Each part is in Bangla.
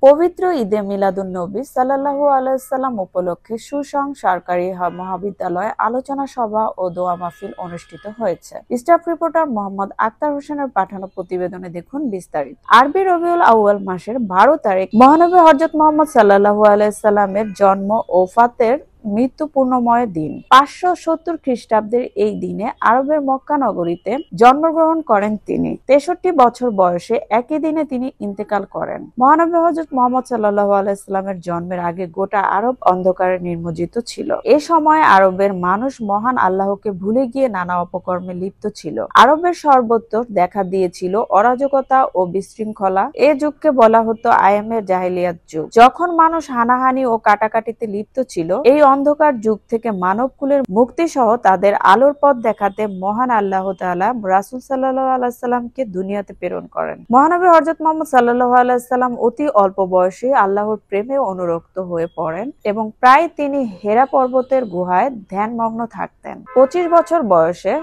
পবিত্র ঈদে মিলাদুন্নবী সাল্লাল্লাহু আলাইহি ওয়াসাল্লাম উপলক্ষে সুসং সরকারি মহাবিদ্যালয়ে আলোচনা সভা ও দোয়া মাহফিল অনুষ্ঠিত হয়েছে। স্টাফ রিপোর্টার মোহাম্মদ আক্তার হোসেনের পাঠানো প্রতিবেদনে দেখুন বিস্তারিত। আরবি রবিউল আউয়াল মাসের 12 তারিখ মহানবী হযরত মুহাম্মদ সাল্লাল্লাহু আলাইহি ওয়াসাল্লামের জন্ম ও ওফাতের মৃত্যু পূর্ণময় দিন। 570 খ্রিস্টাব্দের এই দিনে আরবের মক্কা নগরীতে জন্মগ্রহণ করেন তিনি। 63 বছর বয়সে একই দিনে তিনি ইন্তেকাল করেন। মহানবী হযরত মুহাম্মদ সাল্লাল্লাহু আলাইহি ওয়াসাল্লামের জন্মের আগে গোটা আরব অন্ধকারে নিমজ্জিত ছিল। এ সময় আরবের মানুষ মহান আল্লাহকে ভুলে গিয়ে নানা অপকর্মে লিপ্ত ছিল। আরবের সর্বত্র দেখা দিয়েছিল অরাজকতা ও বিশৃঙ্খলা। এ যুগকে বলা হতো আয়ামের জাহেলিয়াত যুগ। যখন মানুষ হানাহানি ও কাটাকাটিতে লিপ্ত ছিল, এই অন্ধকার যুগ থেকে মানবকুলের মুক্তি সহ তাদের আলোর পথ দেখাতে মহান আল্লাহ তাআলা রাসূল সাল্লাল্লাহু আলাইহি ওয়াসাল্লামকে দুনিয়াতে প্রেরণ করেন। মহানবী হযরত মুহাম্মদ সাল্লাল্লাহু আলাইহি ওয়াসাল্লাম অতি অল্প বয়সে আল্লাহর প্রেমে অনুরক্ত হয়ে পড়েন এবং প্রায় তিনি হেরা পর্বতের গুহায় ধ্যানমগ্ন থাকতেন। 25 বছর বয়সে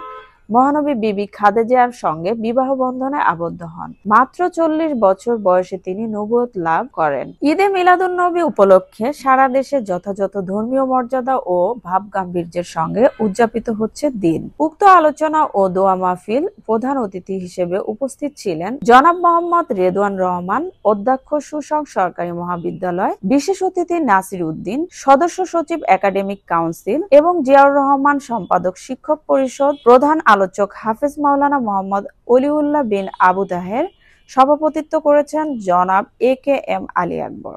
মহানবী বিবি খাদিজার সঙ্গে বিবাহ বন্ধনে আবদ্ধ হন। মাত্র 40 বছর বয়সে তিনি নবুয়ত লাভ করেন। ঈদে মিলাদুন্নবী উপলক্ষে সারা দেশে যথাযথ ধর্মীয় মর্যাদা ও ভাব গাম্ভীর্যের সঙ্গে উদযাপিত হচ্ছে দিন। উক্ত আলোচনা ও দোয়া মাহফিল প্রধান অতিথি হিসেবে উপস্থিত ছিলেন জনাব মোহাম্মদ রেদওয়ান রহমান, অধ্যক্ষ সুসং সরকারি মহাবিদ্যালয়, বিশেষ অতিথি নাসির উদ্দিন, সদস্য সচিব একাডেমিক কাউন্সিল এবং জিয়াউর রহমান, সম্পাদক শিক্ষক পরিষদ। প্রধান আলোচক হাফেজ মাওলানা মোহাম্মদ অলিউল্লাহ বিন আবু তাহের। সভাপতিত্ব করেছেন জনাব এ কে এম আলী আকবর।